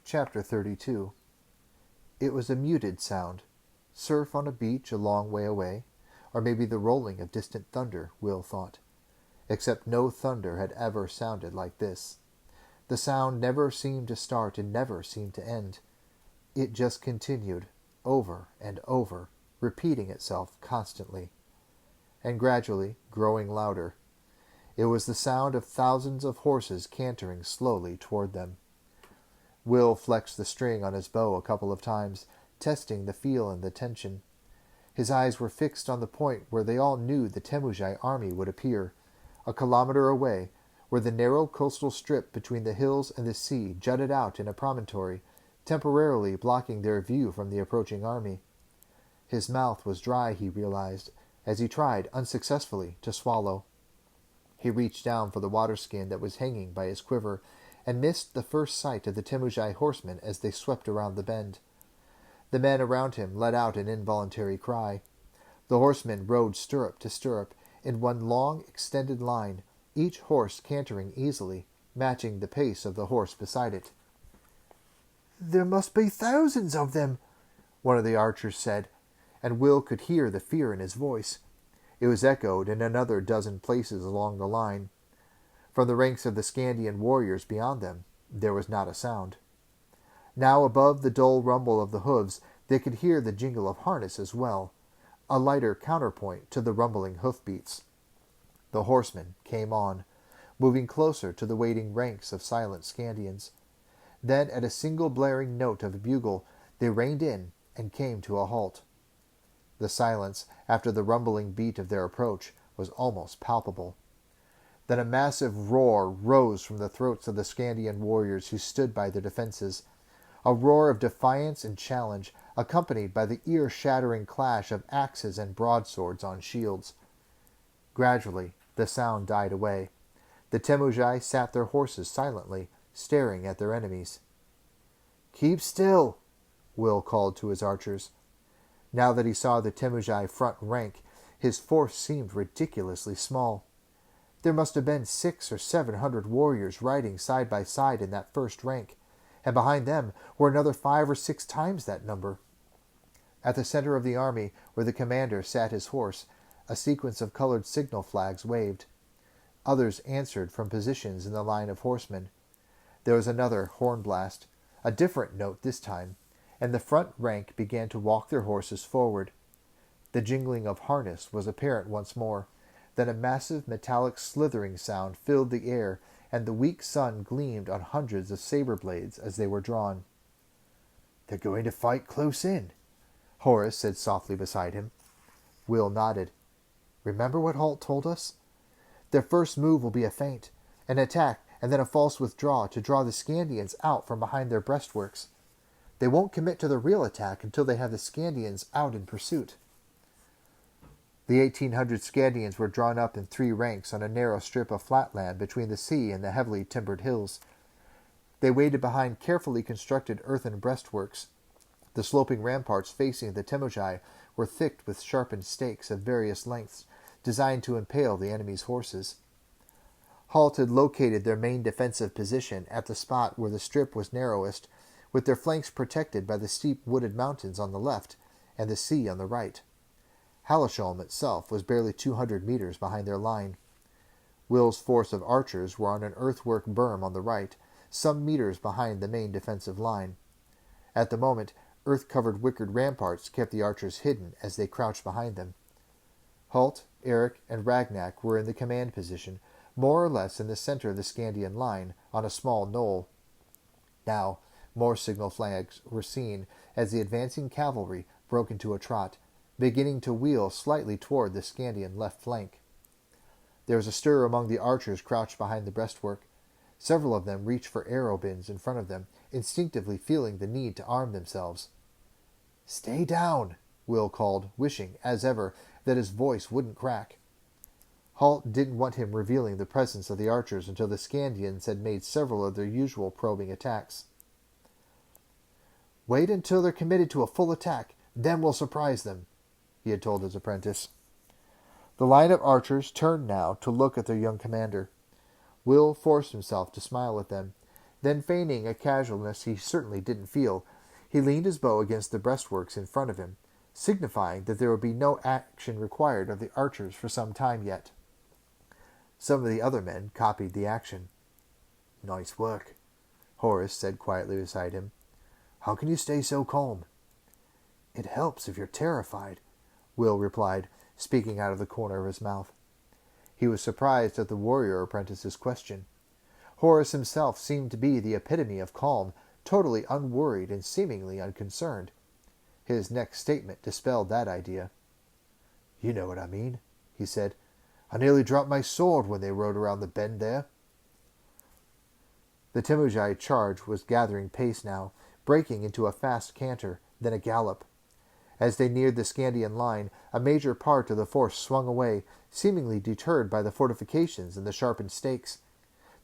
Chapter 32. It was a muted sound. Surf on a beach a long way away, or maybe the rolling of distant thunder, Will thought. Except no thunder had ever sounded like this. The sound never seemed to start and never seemed to end. It just continued, over and over, repeating itself constantly. And gradually growing louder. It was the sound of thousands of horses cantering slowly toward them. Will flexed the string on his bow a couple of times, testing the feel and the tension. His eyes were fixed on the point where they all knew the Temujai army would appear, a kilometer away, where the narrow coastal strip between the hills and the sea jutted out in a promontory, temporarily blocking their view from the approaching army. His mouth was dry, he realized, as he tried, unsuccessfully, to swallow. He reached down for the waterskin that was hanging by his quiver, and missed the first sight of the Temujai horsemen as they swept around the bend. The men around him let out an involuntary cry. The horsemen rode stirrup to stirrup, in one long, extended line, each horse cantering easily, matching the pace of the horse beside it. "There must be thousands of them," one of the archers said, and Will could hear the fear in his voice. It was echoed in another dozen places along the line. From the ranks of the Skandian warriors beyond them, there was not a sound. Now above the dull rumble of the hooves, they could hear the jingle of harness as well, a lighter counterpoint to the rumbling hoofbeats. The horsemen came on, moving closer to the waiting ranks of silent Skandians. Then, at a single blaring note of a bugle, they reined in and came to a halt. The silence, after the rumbling beat of their approach, was almost palpable. Then a massive roar rose from the throats of the Skandian warriors who stood by their defenses, a roar of defiance and challenge, accompanied by the ear-shattering clash of axes and broadswords on shields. Gradually, the sound died away. The Temujai sat their horses silently, staring at their enemies. "Keep still," Will called to his archers. Now that he saw the Temujai front rank, his force seemed ridiculously small. There must have been 600 or 700 warriors riding side by side in that first rank, and behind them were another 5 or 6 times that number. At the center of the army, where the commander sat his horse, a sequence of colored signal flags waved. Others answered from positions in the line of horsemen. There was another horn blast, a different note this time, and the front rank began to walk their horses forward. The jingling of harness was apparent once more. Then a massive metallic slithering sound filled the air, and the weak sun gleamed on hundreds of saber blades as they were drawn. "They're going to fight close in," Horace said softly beside him. Will nodded. "Remember what Holt told us? Their first move will be a feint, an attack, and then a false withdrawal to draw the Skandians out from behind their breastworks. They won't commit to the real attack until they have the Skandians out in pursuit." The 1,800 Skandians were drawn up in 3 ranks on a narrow strip of flatland between the sea and the heavily timbered hills. They waited behind carefully constructed earthen breastworks. The sloping ramparts facing the Temujai were thick with sharpened stakes of various lengths, designed to impale the enemy's horses. Holt had located their main defensive position at the spot where the strip was narrowest, with their flanks protected by the steep wooded mountains on the left and the sea on the right. Hallesholm itself was barely 200 meters behind their line. Will's force of archers were on an earthwork berm on the right, some meters behind the main defensive line. At the moment, earth-covered wickered ramparts kept the archers hidden as they crouched behind them. Holt, Eric, and Ragnak were in the command position, more or less in the center of the Skandian line, on a small knoll. Now, more signal flags were seen as the advancing cavalry broke into a trot, beginning to wheel slightly toward the Skandian left flank. There was a stir among the archers crouched behind the breastwork. Several of them reached for arrow bins in front of them, instinctively feeling the need to arm themselves. "Stay down," Will called, wishing, as ever, that his voice wouldn't crack. Holt didn't want him revealing the presence of the archers until the Skandians had made several of their usual probing attacks. "Wait until they're committed to a full attack, then we'll surprise them," he had told his apprentice. The line of archers turned now to look at their young commander. Will forced himself to smile at them. Then, feigning a casualness he certainly didn't feel, he leaned his bow against the breastworks in front of him, signifying that there would be no action required of the archers for some time yet. Some of the other men copied the action. "Nice work," Horace said quietly beside him. "How can you stay so calm?" "It helps if you're terrified," Will replied, speaking out of the corner of his mouth. He was surprised at the warrior apprentice's question. Horace himself seemed to be the epitome of calm, totally unworried and seemingly unconcerned. His next statement dispelled that idea. "You know what I mean," he said. "I nearly dropped my sword when they rode around the bend there." The Temujai charge was gathering pace now, breaking into a fast canter, then a gallop. As they neared the Skandian line, a major part of the force swung away, seemingly deterred by the fortifications and the sharpened stakes.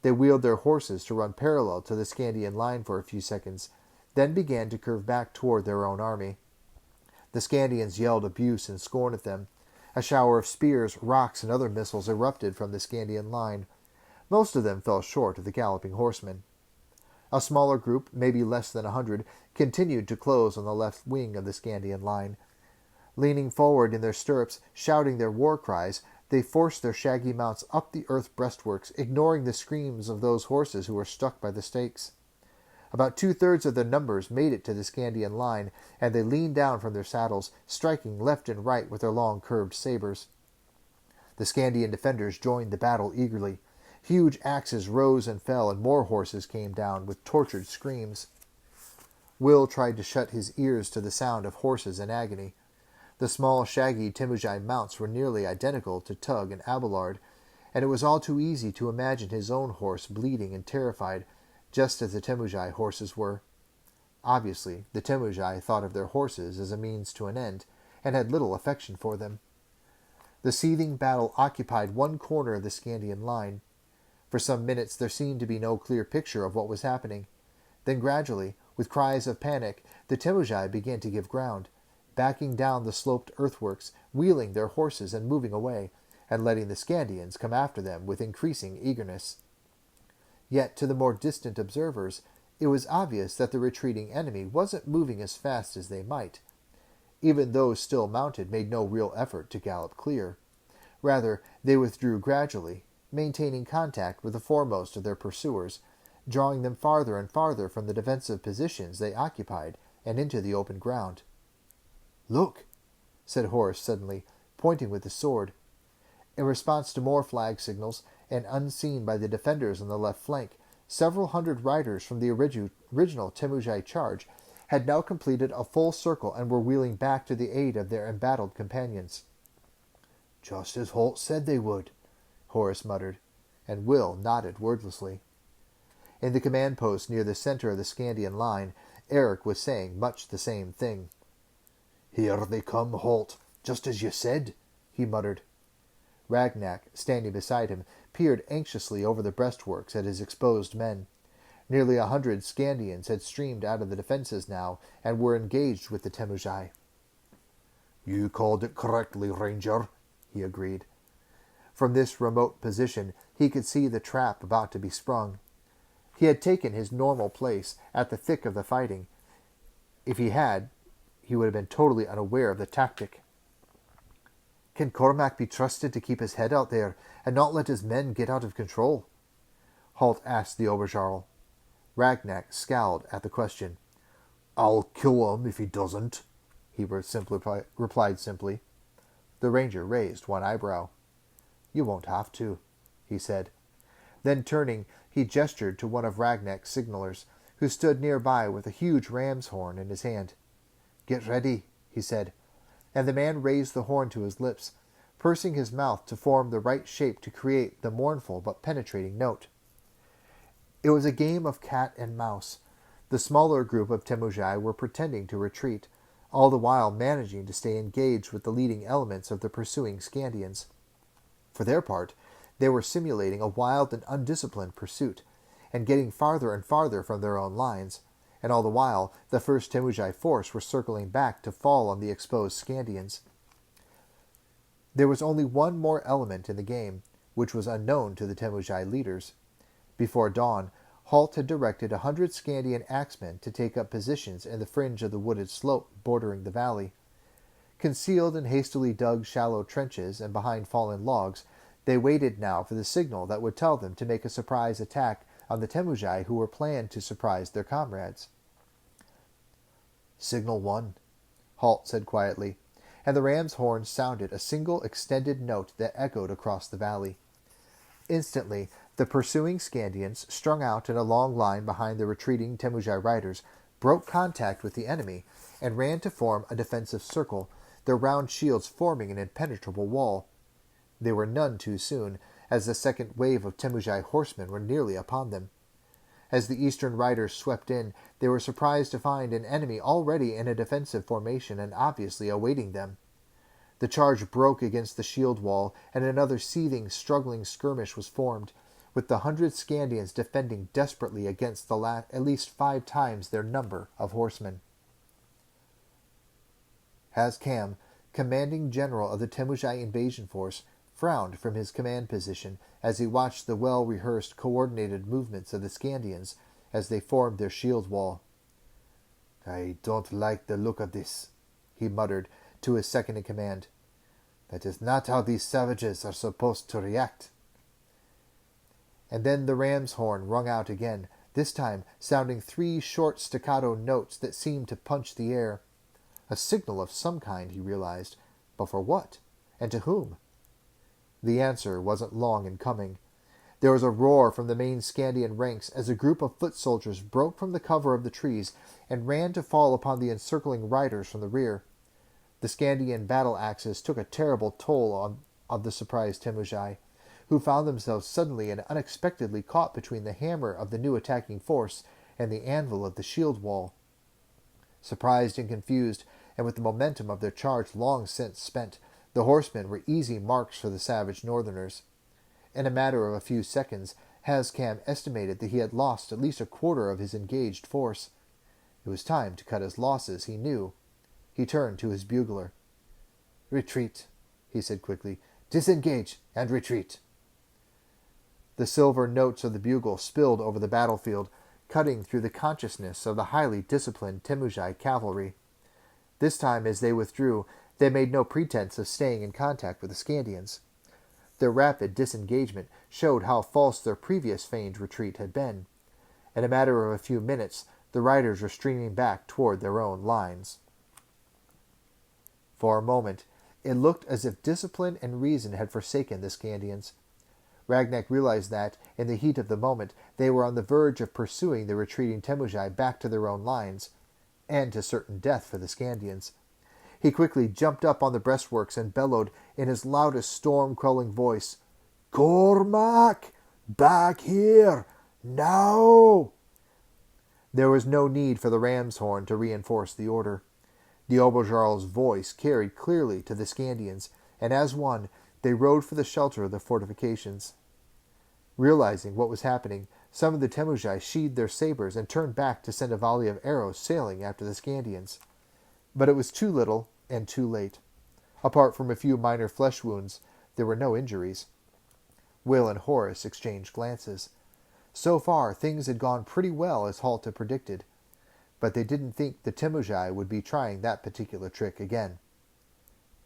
They wheeled their horses to run parallel to the Skandian line for a few seconds, then began to curve back toward their own army. The Skandians yelled abuse and scorn at them. A shower of spears, rocks, and other missiles erupted from the Skandian line. Most of them fell short of the galloping horsemen. A smaller group, maybe less than 100, continued to close on the left wing of the Skandian line. Leaning forward in their stirrups, shouting their war cries, they forced their shaggy mounts up the earth breastworks, ignoring the screams of those horses who were stuck by the stakes. About 2/3 of their numbers made it to the Skandian line, and they leaned down from their saddles, striking left and right with their long curved sabers. The Skandian defenders joined the battle eagerly. Huge axes rose and fell, and more horses came down with tortured screams. Will tried to shut his ears to the sound of horses in agony. The small, shaggy Temujai mounts were nearly identical to Tug and Abelard, and it was all too easy to imagine his own horse bleeding and terrified, just as the Temujai horses were. Obviously, the Temujai thought of their horses as a means to an end, and had little affection for them. The seething battle occupied one corner of the Skandian line. For some minutes there seemed to be no clear picture of what was happening. Then gradually, with cries of panic, the Temujai began to give ground, backing down the sloped earthworks, wheeling their horses and moving away, and letting the Skandians come after them with increasing eagerness. Yet to the more distant observers, it was obvious that the retreating enemy wasn't moving as fast as they might. Even those still mounted made no real effort to gallop clear. Rather, they withdrew gradually, maintaining contact with the foremost of their pursuers, drawing them farther and farther from the defensive positions they occupied and into the open ground. "Look," said Horace suddenly, pointing with his sword. In response to more flag signals, and unseen by the defenders on the left flank, several hundred riders from the original Temujai charge had now completed a full circle and were wheeling back to the aid of their embattled companions. "Just as Holt said they would," Horace muttered, and Will nodded wordlessly. In the command post near the center of the Skandian line, Eric was saying much the same thing. "Here they come, Holt, just as you said," he muttered. Ragnak, standing beside him, peered anxiously over the breastworks at his exposed men. Nearly 100 Skandians had streamed out of the defenses now, and were engaged with the Temujai. "You called it correctly, Ranger," he agreed. From this remote position, he could see the trap about to be sprung. He had taken his normal place at the thick of the fighting. If he had, he would have been totally unaware of the tactic. "Can Cormac be trusted to keep his head out there, and not let his men get out of control?" Halt asked the Oberjarl. Ragnak scowled at the question. "I'll kill him if he doesn't," he replied simply. The ranger raised one eyebrow. "You won't have to," he said. Then turning, he gestured to one of Ragnak's signalers, who stood nearby with a huge ram's horn in his hand. "Get ready," he said, and the man raised the horn to his lips, pursing his mouth to form the right shape to create the mournful but penetrating note. It was a game of cat and mouse. The smaller group of Temujai were pretending to retreat, all the while managing to stay engaged with the leading elements of the pursuing Skandians. For their part, they were simulating a wild and undisciplined pursuit, and getting farther and farther from their own lines, and all the while the first Temujai force were circling back to fall on the exposed Skandians. There was only one more element in the game, which was unknown to the Temujai leaders. Before dawn, Halt had directed 100 Skandian axemen to take up positions in the fringe of the wooded slope bordering the valley. Concealed in hastily dug shallow trenches and behind fallen logs, they waited now for the signal that would tell them to make a surprise attack on the Temujai who were planned to surprise their comrades. "Signal 1," Halt said quietly, and the ram's horn sounded a single extended note that echoed across the valley. Instantly, the pursuing Skandians, strung out in a long line behind the retreating Temujai riders, broke contact with the enemy and ran to form a defensive circle, their round shields forming an impenetrable wall. They were none too soon, as the second wave of Temujai horsemen were nearly upon them. As the eastern riders swept in, they were surprised to find an enemy already in a defensive formation and obviously awaiting them. The charge broke against the shield wall, and another seething, struggling skirmish was formed, with the 100 Skandians defending desperately against at least 5 times their number of horsemen. Hazcam, commanding general of the Temujai invasion force, frowned from his command position as he watched the well-rehearsed, coordinated movements of the Skandians as they formed their shield wall. "I don't like the look of this," he muttered to his second-in-command. "That is not how these savages are supposed to react." And then the ram's horn rung out again, this time sounding 3 short staccato notes that seemed to punch the air. A signal of some kind, he realized, but for what? And to whom? The answer wasn't long in coming. There was a roar from the main Skandian ranks as a group of foot soldiers broke from the cover of the trees and ran to fall upon the encircling riders from the rear. The Skandian battle axes took a terrible toll of the surprised Temujai, who found themselves suddenly and unexpectedly caught between the hammer of the new attacking force and the anvil of the shield wall. Surprised and confused, and with the momentum of their charge long since spent, the horsemen were easy marks for the savage northerners. In a matter of a few seconds, Hazcam estimated that he had lost at least a quarter of his engaged force. It was time to cut his losses, he knew. He turned to his bugler. "Retreat," he said quickly. "Disengage and retreat." The silver notes of the bugle spilled over the battlefield, cutting through the consciousness of the highly disciplined Temujai cavalry. This time, as they withdrew, they made no pretense of staying in contact with the Skandians. Their rapid disengagement showed how false their previous feigned retreat had been. In a matter of a few minutes, the riders were streaming back toward their own lines. For a moment, it looked as if discipline and reason had forsaken the Skandians. Ragnak realized that, in the heat of the moment, they were on the verge of pursuing the retreating Temujai back to their own lines, and to certain death for the Skandians. He quickly jumped up on the breastworks and bellowed in his loudest storm-quelling voice, "Cormac! Back here! Now!" There was no need for the ram's horn to reinforce the order. The Oberjarl's voice carried clearly to the Skandians, and as one, they rode for the shelter of the fortifications. Realizing what was happening, some of the Temujai sheathed their sabers and turned back to send a volley of arrows sailing after the Skandians. But it was too little and too late. Apart from a few minor flesh wounds, there were no injuries. Will and Horace exchanged glances. So far, things had gone pretty well, as Halt had predicted. But they didn't think the Temujai would be trying that particular trick again.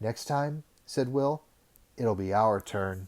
"Next time," said Will, "it'll be our turn."